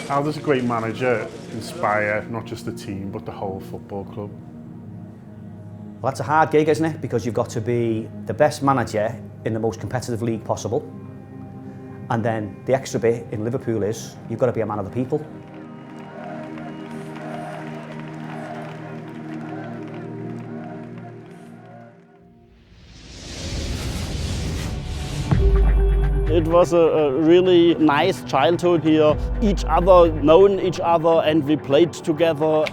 How does a great manager inspire not just the team but the whole football club? Well, that's a hard gig, isn't it? Because you've got to be the best manager in the most competitive league possible. And then the extra bit in Liverpool is you've got to be a man of the people. It was a really nice childhood here. Each other known each other and we played together.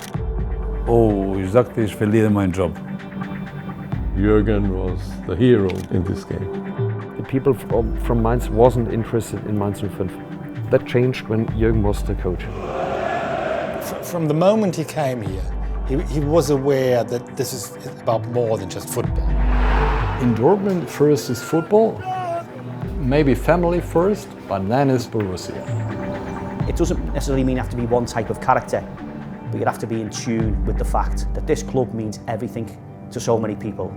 Oh, ich sagte, ich verliere meinen Job. Jürgen was the hero in this game. The people from Mainz wasn't interested in Mainz 05. That changed when Jürgen was the coach. From the moment he came here, he was aware that this is about more than just football. In Dortmund, first is football, maybe family first, but then is Borussia. It doesn't necessarily mean you have to be one type of character, but you have to be in tune with the fact that this club means everything to so many people.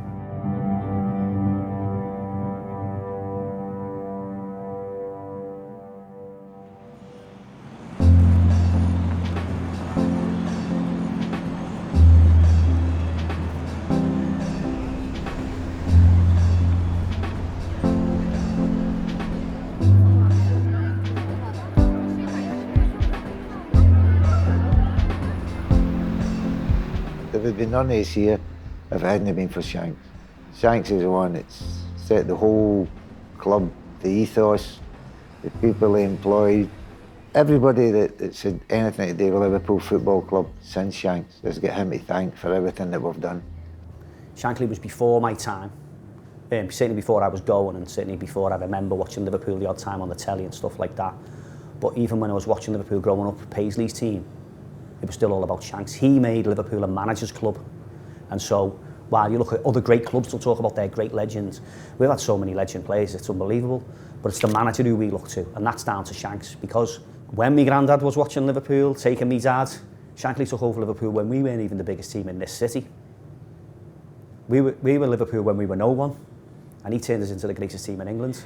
There would be none of us here if it hadn't been for Shanks. Shanks is the one that's set the whole club, the ethos, the people he employed. Everybody that said anything to do with Liverpool Football Club since Shanks has got him to thank for everything that we've done. Shankly was before my time, certainly before I was going and certainly before I remember watching Liverpool the odd time on the telly and stuff like that. But even when I was watching Liverpool growing up, Paisley's team, it was still all about Shanks. He made Liverpool a manager's club. And so, while you look at other great clubs, they'll talk about their great legends. We've had so many legend players, it's unbelievable. But it's the manager who we look to, and that's down to Shanks. Because when my granddad was watching Liverpool, taking me dad, Shankly took over Liverpool when we weren't even the biggest team in this city. We were Liverpool when we were no one, and he turned us into the greatest team in England.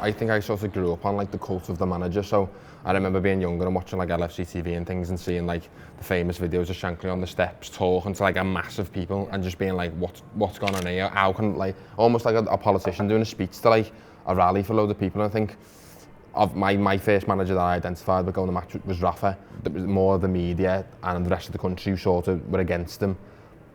I think I sort of grew up on like the cult of the manager, so I remember being younger and watching like LFC TV and things and seeing like the famous videos of Shankly on the steps talking to like a mass of people and just being like, what's going on here? How can, like, almost like a politician doing a speech to like a rally for loads of people. And I think of my first manager that I identified with going to match was Rafa. It was more the media and the rest of the country who sort of were against him.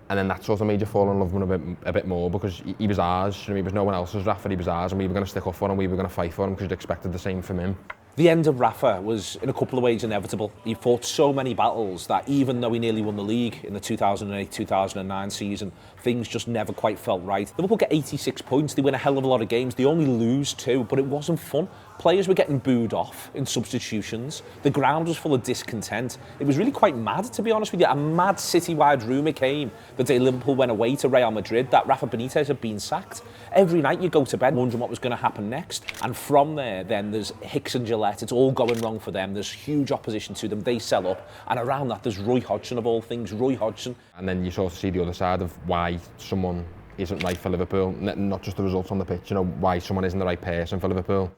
And then that sort of made you fall in love with him a bit more because he was ours. You know, he was no one else's Rafa, he was ours, and we were going to stick up for him, we were going to fight for him because you'd expected the same from him. The end of Rafa was in a couple of ways inevitable. He fought so many battles that even though he nearly won the league in the 2008-2009 season, things just never quite felt right. Liverpool get 86 points, they win a hell of a lot of games, they only lose 2, but it wasn't fun. Players were getting booed off in substitutions. The ground was full of discontent. It was really quite mad, to be honest with you. A mad citywide rumour came the day Liverpool went away to Real Madrid that Rafa Benitez had been sacked. Every night you go to bed wondering what was going to happen next. And from there, then there's Hicks and Gillette. It's all going wrong for them. There's huge opposition to them. They sell up. And around that, there's Roy Hodgson of all things, Roy Hodgson. And then you sort of see the other side of why someone isn't right for Liverpool. Not just the results on the pitch, you know, why someone isn't the right person for Liverpool.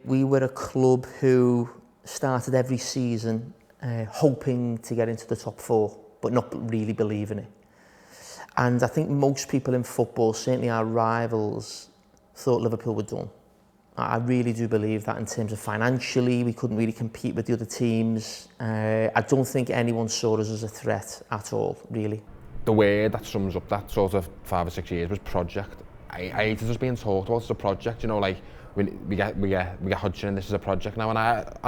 We were a club who started every season hoping to get into the top 4, but not really believing it. And I think most people in football, certainly our rivals, thought Liverpool were done. I really do believe that in terms of financially, we couldn't really compete with the other teams. I don't think anyone saw us as a threat at all, really. The word that sums up that sort of 5 or 6 years was project. I hated us being talked about as a project, you know, like we get Hodgson and this is a project now, and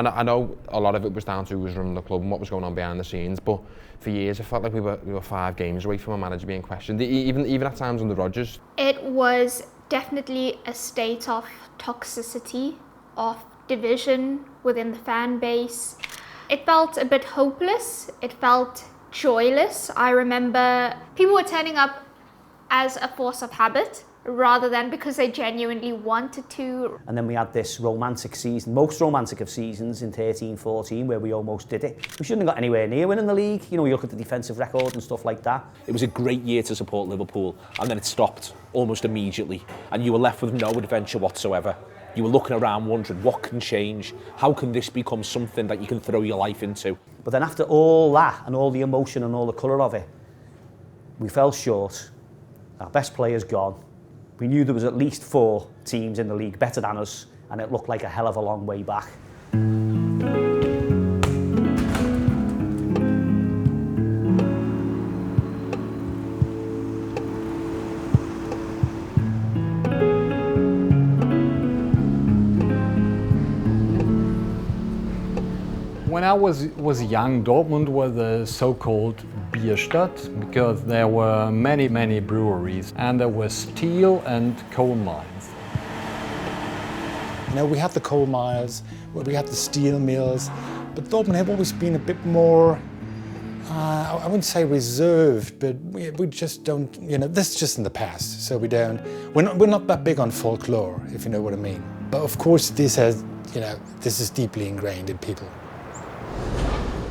I know a lot of it was down to who was running the club and what was going on behind the scenes, but for years it felt like we were 5 games away from a manager being questioned, even at times under Rodgers. It was definitely a state of toxicity, of division within the fan base. It felt a bit hopeless, it felt joyless. I remember people were turning up as a force of habit, rather than because they genuinely wanted to. And then we had this romantic season, most romantic of seasons in 13-14, where we almost did it. We shouldn't have got anywhere near winning the league. You know, you look at the defensive record and stuff like that. It was a great year to support Liverpool, and then it stopped almost immediately, and you were left with no adventure whatsoever. You were looking around wondering what can change, how can this become something that you can throw your life into. But then after all that and all the emotion and all the colour of it, we fell short. Our best player's gone. We knew there was at least 4 teams in the league better than us, and it looked like a hell of a long way back. When I was young, Dortmund was a so-called Bierstadt because there were many breweries and there were steel and coal mines. You know, we had the coal mines, we had the steel mills, but Dortmund have always been a bit more, I wouldn't say reserved, but we just don't, you know, this is just in the past, so we're not that big on folklore, if you know what I mean. But of course this is deeply ingrained in people.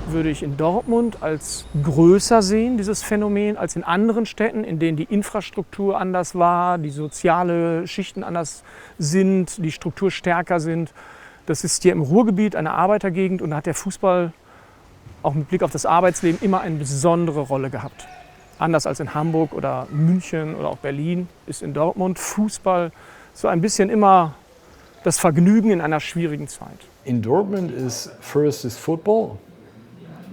Würde ich in Dortmund als größer sehen, dieses Phänomen, als in anderen Städten, in denen die Infrastruktur anders war, die soziale Schichten anders sind, die Struktur stärker sind. Das ist hier im Ruhrgebiet eine Arbeitergegend und da hat der Fußball auch mit Blick auf das Arbeitsleben immer eine besondere Rolle gehabt. Anders als in Hamburg oder München oder auch Berlin ist in Dortmund Fußball so ein bisschen immer das Vergnügen in einer schwierigen Zeit. In Dortmund first is football.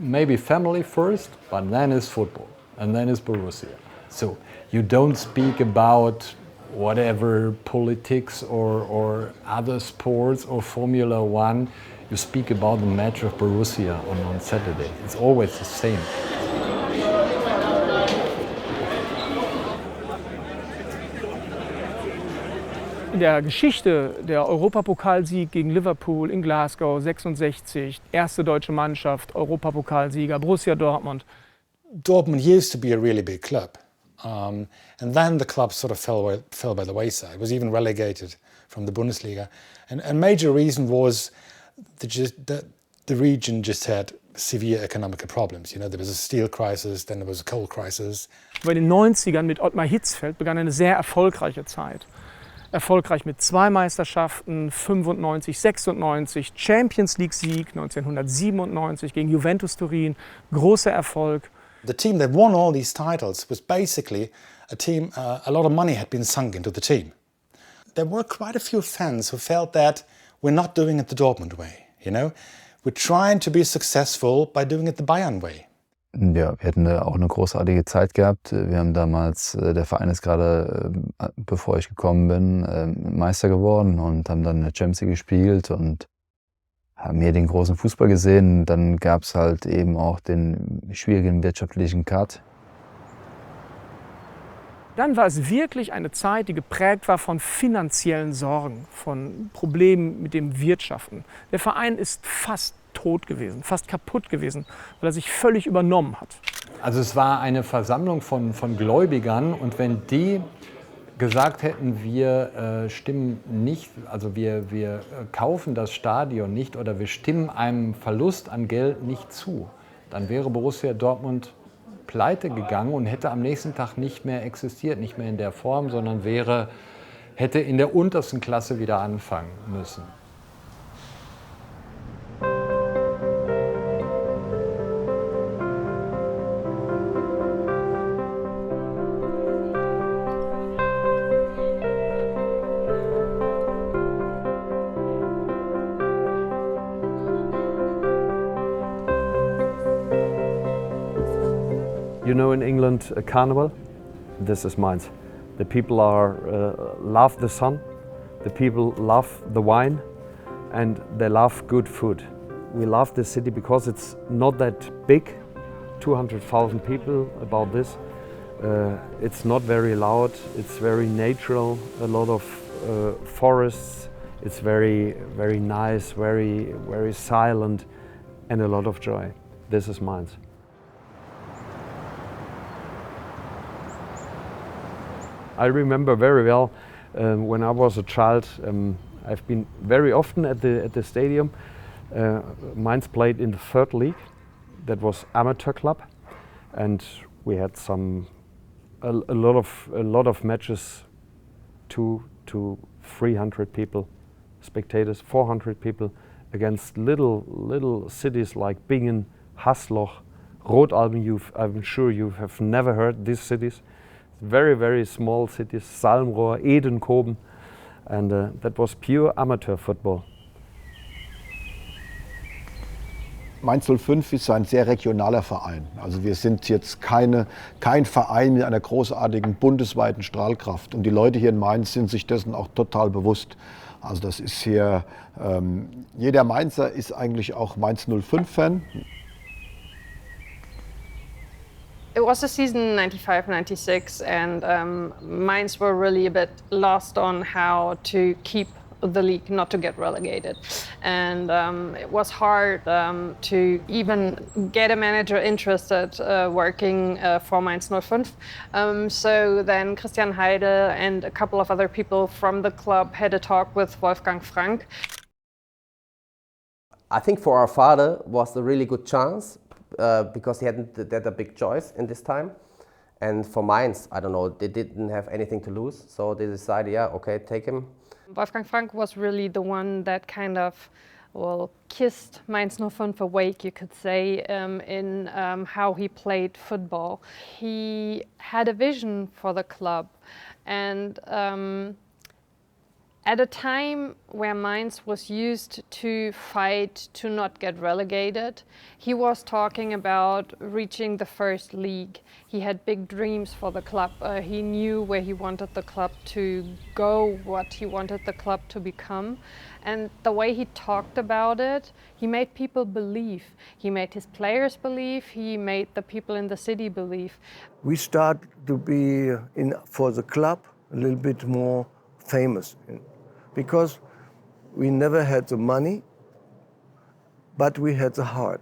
Maybe family first, but then is football, and then is Borussia. So you don't speak about whatever politics or other sports or Formula One. You speak about the match of Borussia on Saturday. It's always the same. In der Geschichte der Europapokalsieg gegen Liverpool in Glasgow 66, erste deutsche Mannschaft, Europapokalsieger, Borussia Dortmund. Dortmund used to be a really big club, and then the club sort of fell by the wayside. It was even relegated from the Bundesliga, and a major reason was the region just had severe economic problems. You know, there was a steel crisis, then there was a coal crisis. Bei den 90ern mit Ottmar Hitzfeld begann eine sehr erfolgreiche Zeit. Erfolgreich mit 2 Meisterschaften, 95, 96, Champions League-Sieg 1997 gegen Juventus Turin, großer Erfolg. The team that won all these titles was basically a team, a lot of money had been sunk into the team. There were quite a few fans who felt that we're not doing it the Dortmund way, you know? We're trying to be successful by doing it the Bayern way. Ja, wir hatten auch eine großartige Zeit gehabt. Wir haben damals, der Verein ist gerade, bevor ich gekommen bin, Meister geworden und haben dann in der Champions League gespielt und haben hier den großen Fußball gesehen. Dann gab es halt eben auch den schwierigen wirtschaftlichen Cut. Dann war es wirklich eine Zeit, die geprägt war von finanziellen Sorgen, von Problemen mit dem Wirtschaften. Der Verein ist fast tot gewesen, fast kaputt gewesen, weil er sich völlig übernommen hat. Also es war eine Versammlung von Gläubigern und wenn die gesagt hätten, wir stimmen nicht, also wir kaufen das Stadion nicht oder wir stimmen einem Verlust an Geld nicht zu, dann wäre Borussia Dortmund pleite gegangen und hätte am nächsten Tag nicht mehr existiert, nicht mehr in der Form, sondern hätte in der untersten Klasse wieder anfangen müssen. You know, in England, a carnival, this is Mainz. The people love the sun, the people love the wine, and they love good food. We love this city because it's not that big, 200,000 people, about this. It's not very loud, it's very natural, a lot of forests. It's very, very nice, very, very silent, and a lot of joy. This is Mainz. I remember very well when I was a child. I've been very often at the stadium. Mainz played in the 3rd league. That was amateur club, and we had a lot of matches, 200 to 300 people spectators, 400 people, against little cities like Bingen, Hasloch, Rotalben. I'm sure you have never heard these cities. Very, very small cities, Salmrohr, Edenkoben, and that was pure amateur football. Mainz 05 ist ein sehr regionaler Verein. Also wir sind jetzt kein Verein mit einer großartigen bundesweiten Strahlkraft. Und die Leute hier in Mainz sind sich dessen auch total bewusst. Also das ist hier, jeder Mainzer ist eigentlich auch Mainz 05-Fan. It was the season 95-96 and Mainz were really a bit lost on how to keep the league, not to get relegated. And it was hard to even get a manager interested working for Mainz 05. So then Christian Heide and a couple of other people from the club had a talk with Wolfgang Frank. I think for our father was a really good chance because he hadn't had a big choice in this time. And for Mainz, I don't know, they didn't have anything to lose. So they decided, yeah, okay, take him. Wolfgang Frank was really the one that kind of, well, kissed Mainz 05 awake, you could say, in how he played football. He had a vision for the club, and at a time where Mainz was used to fight to not get relegated, he was talking about reaching the first league. He had big dreams for the club. He knew where he wanted the club to go, what he wanted the club to become. And the way he talked about it, he made people believe. He made his players believe. He made the people in the city believe. We start to be, for the club, a little bit more famous. Because we never had the money, but we had the heart.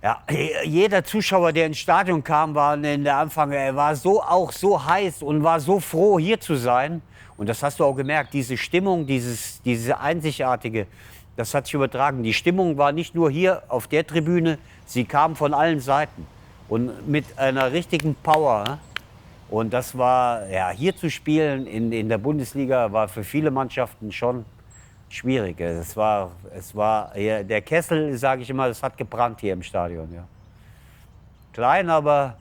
Ja, jeder Zuschauer, der ins Stadion kam, war in der Anfang, er war auch so heiß und war so froh, hier zu sein. Und das hast du auch gemerkt, diese Stimmung, diese einzigartige, das hat sich übertragen. Die Stimmung war nicht nur hier auf der Tribüne, sie kam von allen Seiten und mit einer richtigen Power. Und das war, ja, hier zu spielen in der Bundesliga war für viele Mannschaften schon schwierig. Es war ja, der Kessel, sage ich immer, das hat gebrannt hier im Stadion. Ja. Klein, aber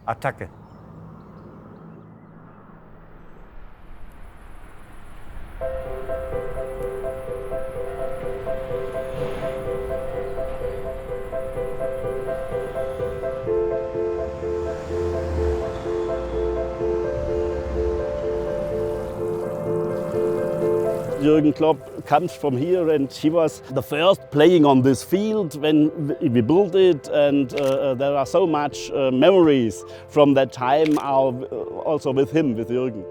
Attacke. Jürgen Klopp comes from here and he was the first playing on this field when we built it, and there are so much memories from that time also with him, with Jürgen.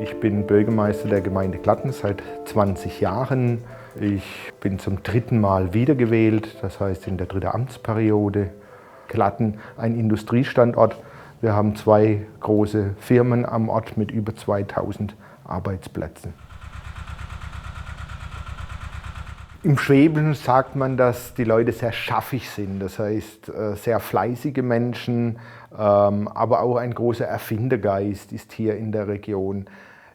Ich bin Bürgermeister der Gemeinde Glatten seit 20 Jahren. Ich bin zum 3. Mal wiedergewählt, das heißt in der 3. Amtsperiode. Glatten, ein Industriestandort. Wir haben 2 große Firmen am Ort mit über 2000 Arbeitsplätzen. Im Schwäbischen sagt man, dass die Leute sehr schaffig sind, das heißt sehr fleißige Menschen, aber auch ein großer Erfindergeist ist hier in der Region.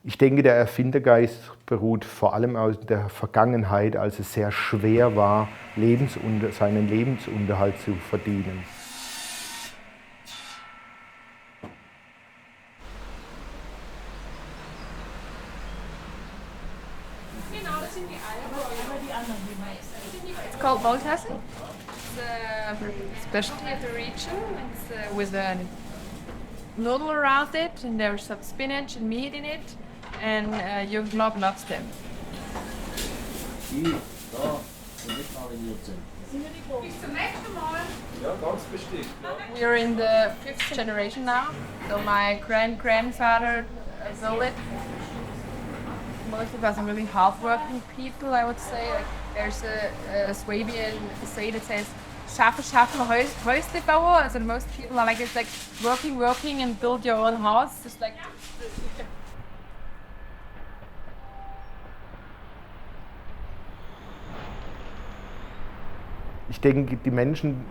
Ich denke, der Erfindergeist beruht vor allem aus der Vergangenheit, als es sehr schwer war, seinen Lebensunterhalt zu verdienen. It's called Boltassen. It's a specialty of the region. It's with a noodle around it, and there's some spinach and meat in it. And Jürgen Klopp loves them. We are in the 5th generation now. So my grandfather built it. Most of us are really hard-working people, I would say. Like, there's a Swabian say that says, "Schaffen, Häusle bauen." So most people are like, it's like working and build your own house. It's like Ich denke, die Menschen,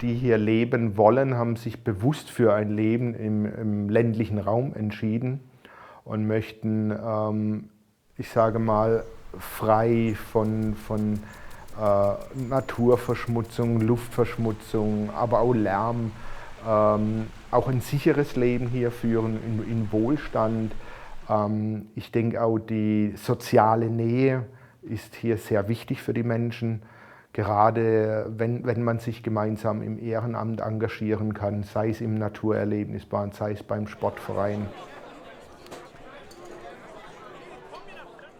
die hier leben wollen, haben sich bewusst für ein Leben im ländlichen Raum entschieden und möchten, ich sage mal, frei von Naturverschmutzung, Luftverschmutzung, aber auch Lärm, auch ein sicheres Leben hier führen, in Wohlstand. Ich denke auch, die soziale Nähe ist hier sehr wichtig für die Menschen, gerade wenn man sich gemeinsam im Ehrenamt engagieren kann, sei es im Naturerlebnisbahn, sei es beim Sportverein.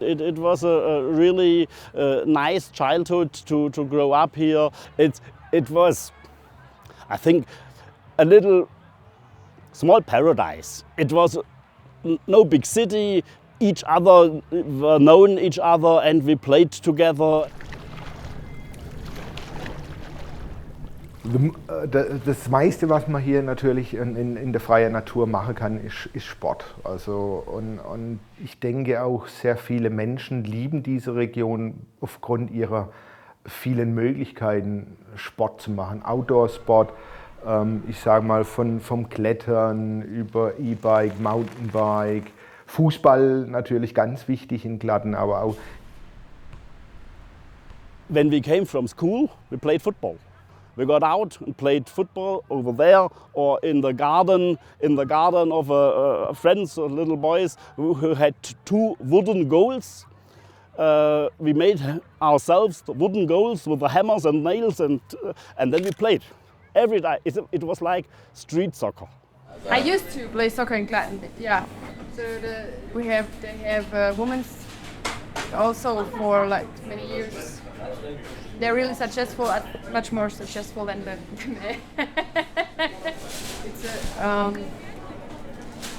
It was a really nice childhood to grow up here. It was, I think, a little small paradise. It was no big city. Each other were known each other, and we played together. Das meiste, was man hier natürlich in der freien Natur machen kann, ist Sport. Also, und ich denke auch, sehr viele Menschen lieben diese Region aufgrund ihrer vielen Möglichkeiten, Sport zu machen. Outdoor-Sport, ich sage mal vom Klettern über E-Bike, Mountainbike, Fußball natürlich ganz wichtig in Gladden, aber auch. When we came from school, we played football. We got out and played football over there or in the garden of friends, little boys who had 2 wooden goals. We made ourselves wooden goals with the hammers and nails, and then we played every day. It was like street soccer. I used to play soccer in Gladden, yeah. So they have women's also for like many years. They're really successful, much more successful than the men. It's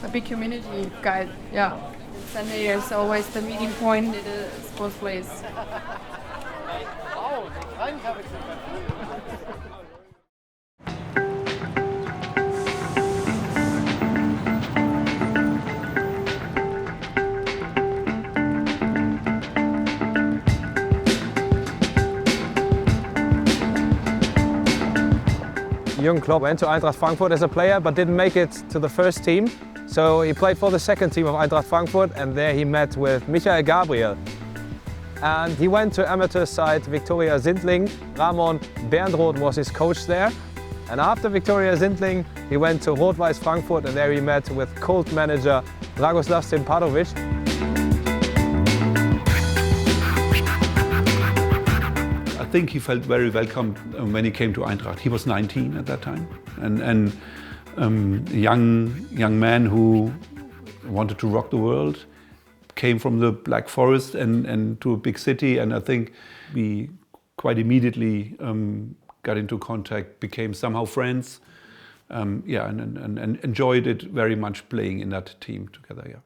a big community, guys. Yeah, Sunday is always the meeting point at a sports place. Jürgen Klopp went to Eintracht Frankfurt as a player but didn't make it to the first team. So he played for the second team of Eintracht Frankfurt, and there he met with Michael Gabriel. And he went to amateur side Viktoria Sindling. Ramon Berndroth was his coach there. And after Viktoria Sindling, he went to Rot-Weiß Frankfurt, and there he met with cult manager Dragoslav Simpadovic. I think he felt very welcome when he came to Eintracht. He was 19 at that time, and a young man who wanted to rock the world, came from the Black Forest and to a big city, and I think we quite immediately got into contact, became somehow friends, and enjoyed it very much playing in that team together. Yeah.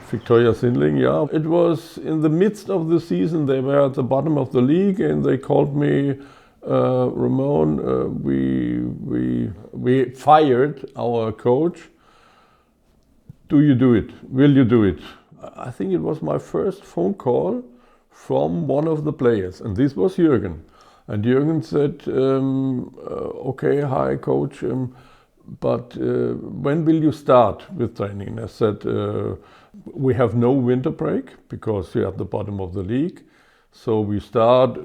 Viktoria Sindling, yeah. It was in the midst of the season. They were at the bottom of the league, and they called me, Ramon, we fired our coach. Do you do it? Will you do it? I think it was my first phone call from one of the players, and this was Jürgen. And Jürgen said, okay, hi coach, but when will you start with training? And I said, we have no winter break because we're at the bottom of the league. So we start,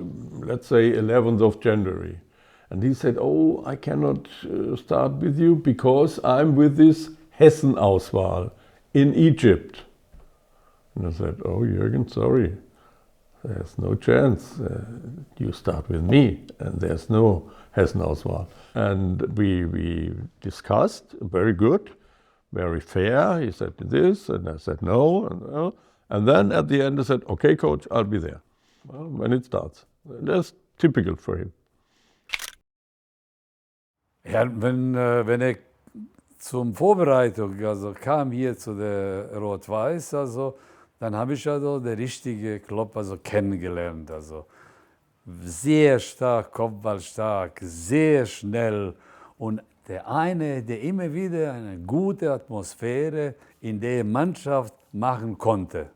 let's say, 11th of January. And he said, oh, I cannot start with you because I'm with this Hessen-Auswahl in Egypt. And I said, oh, Jürgen, sorry, there's no chance. You start with me, and there's no Hessen-Auswahl. And we discussed, very good, very fair. He said this, and I said no. And then at the end I said, okay, coach, I'll be there. Well, when it starts. That's typical for him. Ja, wenn er zum Vorbereitung kam hier zu der Rot-Weiß, dann habe ich den richtigen Klopp kennengelernt. Sehr stark, kopfballstark, sehr schnell und der eine, der immer wieder eine gute Atmosphäre in der Mannschaft machen konnte.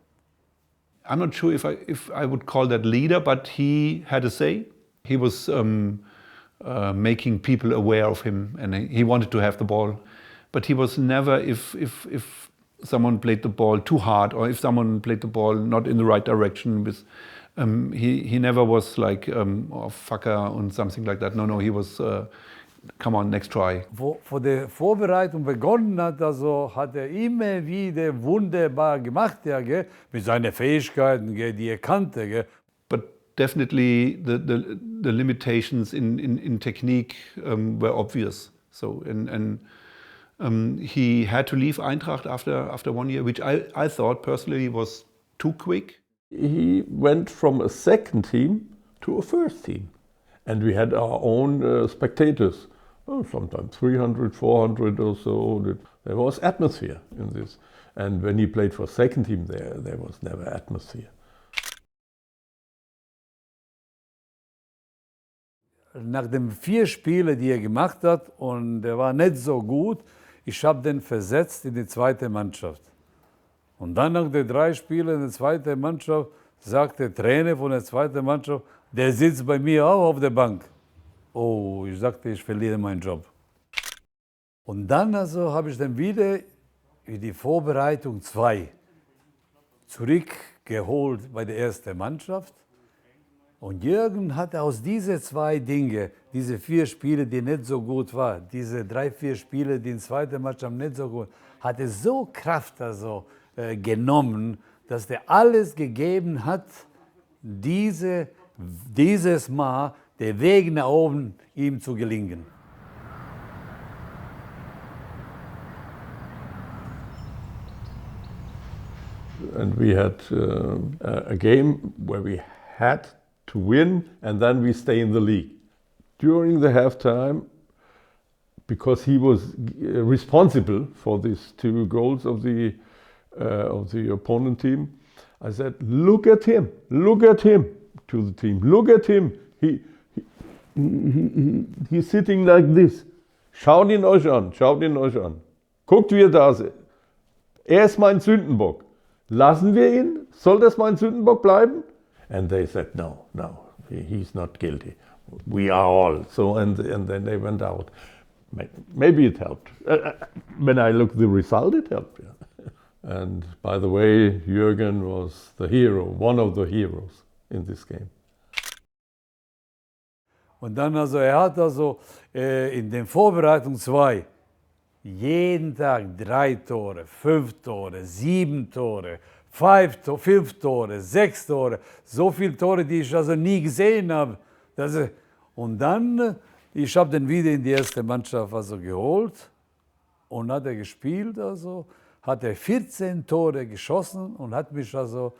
I'm not sure if I would call that leader, but he had a say. He was making people aware of him, and he wanted to have the ball. But he was never, if someone played the ball too hard, or if someone played the ball not in the right direction, with, he never was like, oh, fucker, und something like that. No, he was, come on, next try. Wo die Vorbereitung begonnen hat, also hat immer wieder wunderbar gemacht, ja, gell? Mit seinen Fähigkeiten, gell, die kannte. Gell? But definitely the limitations in technique were obvious. So he had to leave Eintracht after 1 year, which I thought personally was too quick. He went from a second team to a first team. And we had our own spectators, sometimes 300, 400 or so. There was atmosphere in this. And when he played for second team, there was never atmosphere. Nach den 4 Spielen, die gemacht hat, und der war nicht so gut, ich habe den versetzt in die zweite Mannschaft. Und dann nach den 3 Spielen in der zweiten Mannschaft sagt der Trainer von der zweiten Mannschaft, der sitzt bei mir auch auf der Bank. Oh, ich sagte, ich verliere meinen Job. Und dann also habe ich dann wieder in die Vorbereitung 2 zurückgeholt bei der ersten Mannschaft. Und Jürgen hat aus diesen 2 Dingen, diese 4 Spiele, die nicht so gut waren, diese 3, 4 Spiele, die in der zweiten Mannschaft nicht so gut, hat er so Kraft also, genommen, dass er alles gegeben hat, dieses Mal der Weg nach oben ihm zu gelingen. And we had a game where we had to win, and then we stay in the league. During the halftime, because he was responsible for these 2 goals of the opponent team, I said, look at him to the team, look at him. He's sitting like this. Schaut ihn euch an. Guckt, wie er da ist. Er ist mein Sündenbock. Lassen wir ihn? Soll das mein Sündenbock bleiben? And they said, no, he's not guilty. We are all. So, and then they went out. Maybe it helped. When I looked at the result, it helped. Yeah. And by the way, Jürgen was the hero, one of the heroes in this game. Und dann also, er hat also in den Vorbereitungen 2 jeden Tag 3 Tore, 5 Tore, 7 Tore, 5 Tore, 6 Tore, so viele Tore, die ich also nie gesehen habe. Und dann, ich habe den wieder in die erste Mannschaft also geholt und hat er gespielt, also hat er 14 Tore geschossen und hat mich also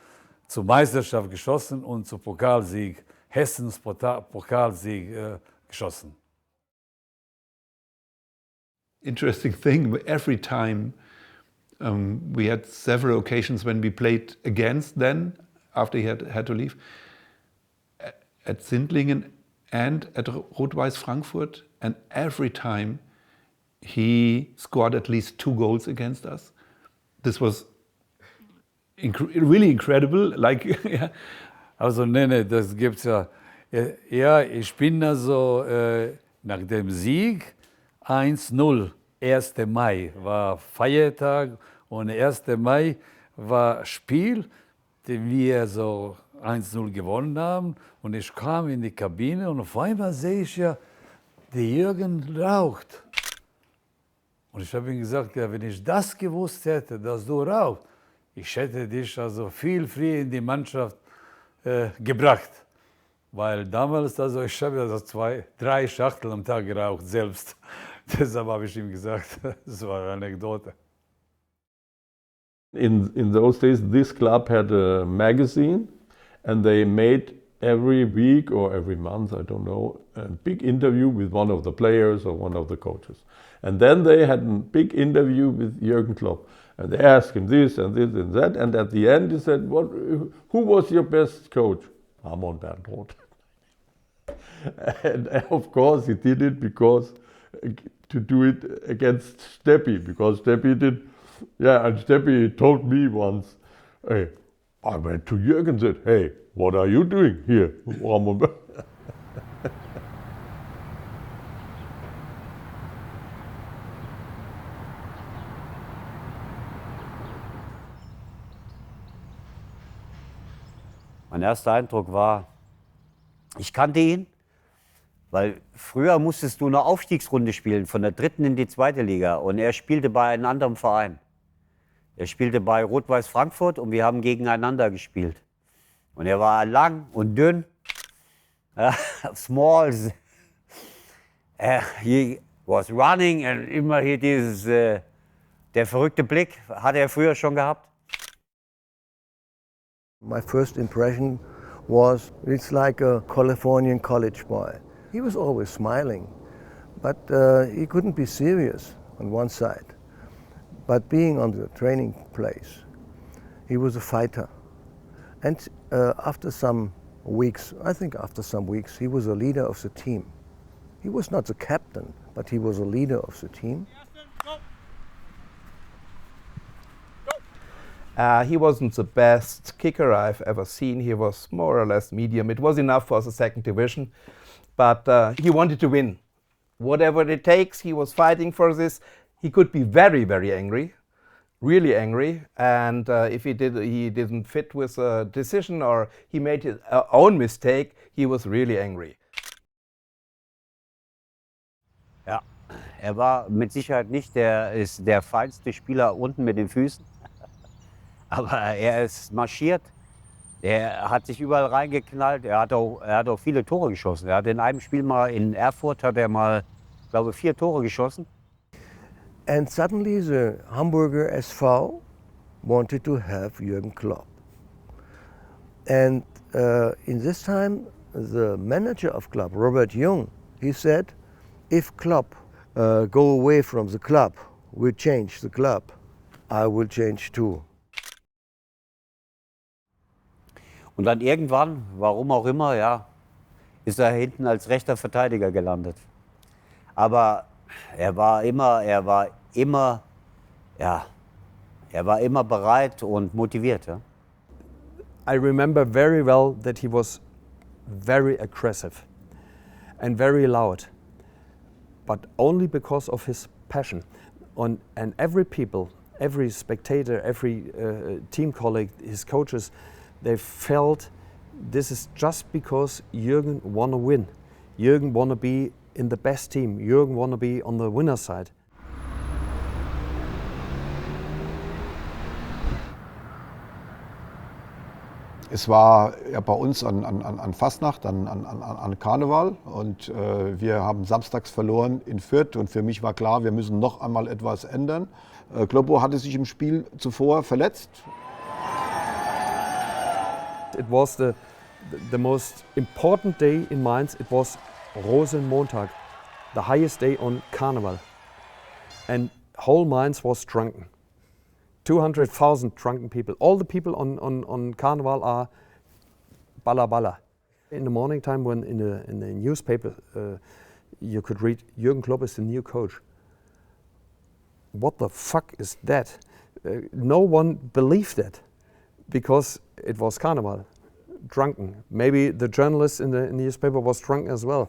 zur Meisterschaft geschossen und zum Pokalsieg, Hessens Pokalsieg geschossen. Interesting thing, every time we had several occasions when we played against then, after he had to leave, at Sindlingen and at Rot-Weiß Frankfurt, and every time he scored at least 2 goals against us. This was really incredible. Like, yeah. Also das gibt's ja. Ja, ich bin also nach dem Sieg 1-0, 1. Mai war Feiertag und 1. Mai war Spiel, den wir so 1-0 gewonnen haben. Und ich kam in die Kabine und auf einmal sehe ich ja, der Jürgen raucht. Und ich habe ihm gesagt, ja, wenn ich das gewusst hätte, dass du rauchst, ich hätte dich also viel früher in die Mannschaft gebracht. Weil damals, also ich habe also 2, 3 Schachteln am Tag geraucht, selbst. Deshalb habe ich ihm gesagt, das war eine Anekdote. In those days, this club had a magazine, and they made every week or every month, I don't know, a big interview with one of the players or one of the coaches. And then they had a big interview with Jürgen Klopp. And they asked him this and this and that. And at the end he said, who was your best coach? Amon Bernroth. And of course he did it because to do it against Steppi, because Steppi did, yeah, and Steppi told me once, hey, I went to Jürgen and said, hey, what are you doing here? Mein erster Eindruck war, ich kannte ihn, weil früher musstest du eine Aufstiegsrunde spielen, von der 3. in die 2. Liga. Und er spielte bei einem anderen Verein. Er spielte bei Rot-Weiß Frankfurt und wir haben gegeneinander gespielt. Und er war lang und dünn, small. He was running und immer hier dieses, der verrückte Blick, hatte er früher schon gehabt. My first impression was it's like a Californian college boy. He was always smiling, but he couldn't be serious on one side. But being on the training place, he was a fighter. And after some weeks, I think after some weeks, he was a leader of the team. He was not the captain, but he was a leader of the team. He wasn't the best kicker I've ever seen. He was more or less medium. It was enough for the 2nd division, but he wanted to win. Whatever it takes, he was fighting for this. He could be very, very angry, really angry, and if he didn't fit with a decision or he made his own mistake, he was really angry. Ja, er war mit Sicherheit nicht der feinste Spieler unten mit den Füßen. Aber er ist marschiert, er hat sich überall reingeknallt, er hat auch viele Tore geschossen. Er hat in einem Spiel mal in Erfurt, hat er mal, glaube ich, 4 Tore geschossen. And suddenly the Hamburger SV wanted to have Jürgen Klopp. And in this time, the manager of Klopp, Robert Jung, he said, if Klopp go away from the club, we change the club, I will change too. Und dann irgendwann, warum auch immer, ja, ist er hinten als rechter Verteidiger gelandet. Aber er war immer bereit und motiviert. Ja? I remember very well that he was very aggressive and very loud, but only because of his passion. And every people, every spectator, every team colleague, his coaches, they felt this is just because Jürgen want to win. Jürgen want to be in the best team. Jürgen want to be on the winner's side. Es war ja bei uns an Fastnacht, an Karneval und wir haben samstags verloren in Fürth und für mich war klar, wir müssen noch einmal etwas ändern. Kloppo hatte sich im Spiel zuvor verletzt. It was the most important day in Mainz. It was Rosenmontag, the highest day on Carnival. And whole Mainz was drunken. 200,000 drunken people. All the people on Carnival are balla balla. In the morning time when in the newspaper you could read Jürgen Klopp is the new coach. What the fuck is that? No one believed that because it was Carnival, drunken. Maybe the journalist in the newspaper was drunk as well.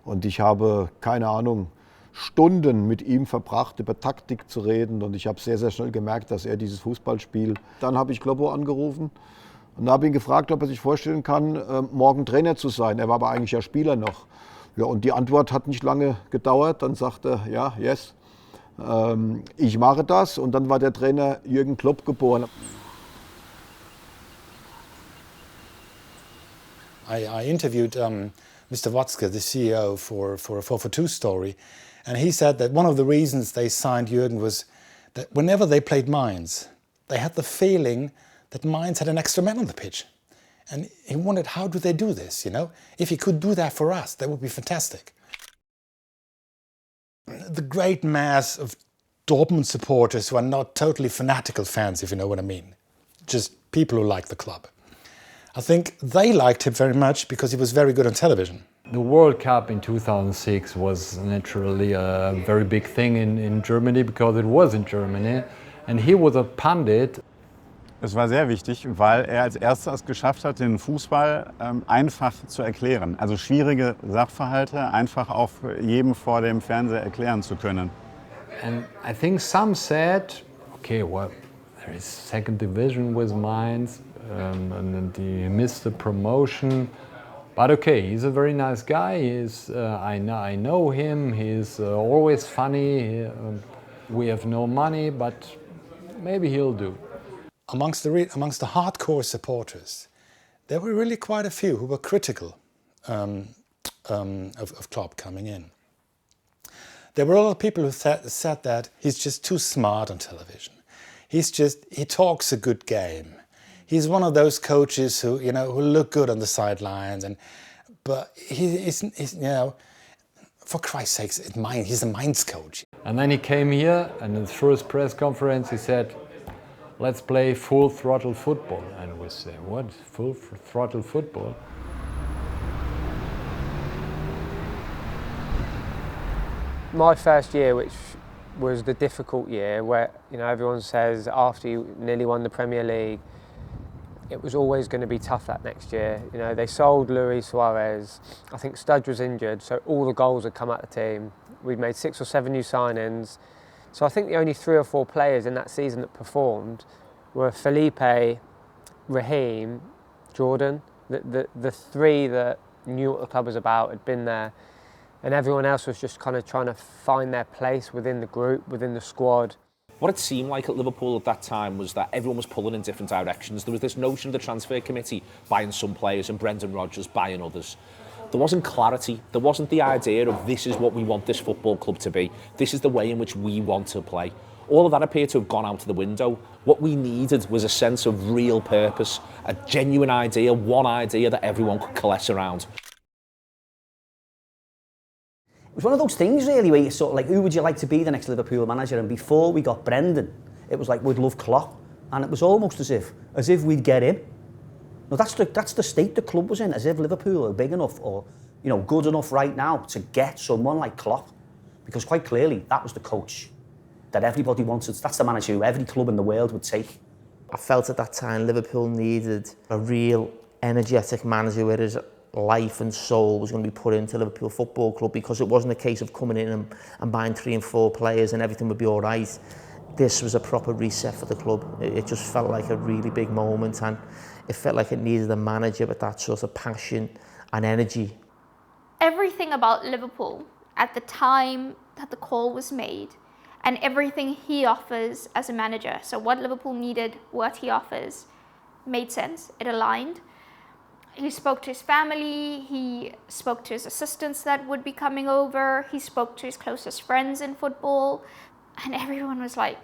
Und ich habe, keine Ahnung, Stunden mit ihm verbracht, über Taktik zu reden. Und ich habe sehr, sehr schnell gemerkt, dass er dieses Fußballspiel... Dann habe ich Kloppo angerufen und habe ihn gefragt, ob er sich vorstellen kann, morgen Trainer zu sein. Er war aber eigentlich ja Spieler noch. Ja, und die Antwort hat nicht lange gedauert. Dann sagte er, ja, yes, ich mache das. Und dann war der Trainer Jürgen Klopp geboren. I interviewed Mr. Watzke, the CEO, for a 442 story, and he said that one of the reasons they signed Jürgen was that whenever they played Mainz, they had the feeling that Mainz had an extra man on the pitch. And he wondered, how do they do this, you know? If he could do that for us, that would be fantastic. The great mass of Dortmund supporters who are not totally fanatical fans, if you know what I mean, just people who like the club. I think they liked him very much because he was very good on television. The World Cup in 2006 was naturally a very big thing in Germany because it was in Germany. And he was a pundit. Es war sehr wichtig, weil er als erster es geschafft hat, den Fußball einfach zu erklären. Also schwierige Sachverhalte einfach auch jedem vor dem Fernseher erklären zu können. And I think some said, okay, well, there is second division with Mainz, and he missed the promotion. But okay, he's a very nice guy. I know him. He's always funny. We have no money, but maybe he'll do. Amongst the hardcore supporters, there were really quite a few who were critical of Klopp coming in. There were a lot of people who said that he's just too smart on television. He talks a good game. He's one of those coaches who look good on the sidelines, but he's for Christ's sakes, he's a Mainz coach. And then he came here, and in his first press conference, he said, "Let's play full throttle football." And we say, "What? Full throttle football?" My first year, which was the difficult year, where everyone says after you nearly won the Premier League, it was always going to be tough that next year. They sold Luis Suarez. I think Studge was injured, so all the goals had come out of the team. We'd made 6 or 7 new signings. So I think the only 3 or 4 players in that season that performed were Felipe, Raheem, Jordan. The 3 that knew what the club was about, had been there, and everyone else was just kind of trying to find their place within the group, within the squad. What it seemed like at Liverpool at that time was that everyone was pulling in different directions. There was this notion of the transfer committee buying some players and Brendan Rodgers buying others. There wasn't clarity. There wasn't the idea of this is what we want this football club to be. This is the way in which we want to play. All of that appeared to have gone out of the window. What we needed was a sense of real purpose, a genuine idea, one idea that everyone could coalesce around. It was one of those things really where you sort of like, who would you like to be the next Liverpool manager? And before we got Brendan, it was like, we'd love Klopp. And it was almost as if we'd get him. No, that's the state the club was in, as if Liverpool are big enough or good enough right now to get someone like Klopp. Because quite clearly, that was the coach that everybody wanted. That's the manager who every club in the world would take. I felt at that time Liverpool needed a real energetic manager where his life and soul was going to be put into Liverpool Football Club, because it wasn't a case of coming in and buying 3 and 4 players and everything would be all right. This was a proper reset for the club. It just felt like a really big moment, and it felt like it needed a manager with that sort of passion and energy. Everything about Liverpool at the time that the call was made, and everything he offers as a manager, so what Liverpool needed, what he offers, made sense, it aligned. He spoke to his family, he spoke to his assistants that would be coming over, he spoke to his closest friends in football, and everyone was like,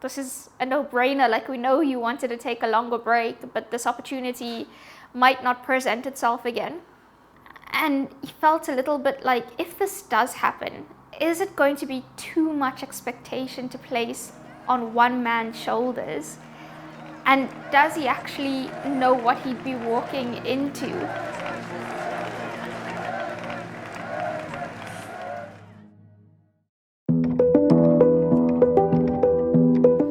this is a no-brainer. Like, we know you wanted to take a longer break, but this opportunity might not present itself again. And he felt a little bit like, if this does happen, is it going to be too much expectation to place on one man's shoulders? And does he actually know what he'd be walking into?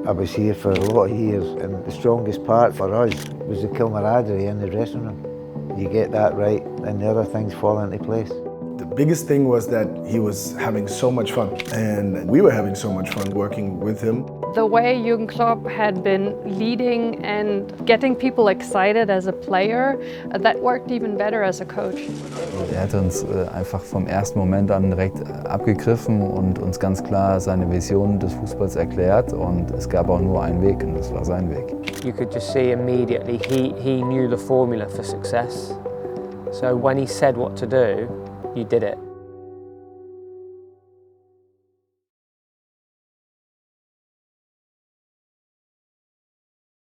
I was here for a lot of years, and the strongest part for us was the camaraderie in the dressing room. You get that right, and the other things fall into place. The biggest thing was that he was having so much fun, and we were having so much fun working with him. The way Jürgen Klopp had been leading and getting people excited as a player, that worked even better as a coach. Er hat uns einfach vom ersten Moment an direkt abgegriffen und uns ganz klar seine Vision des Fußballs erklärt, und es gab auch nur einen Weg, und das war sein Weg. You could just see immediately he knew the formula for success. So when he said what to do, you did it.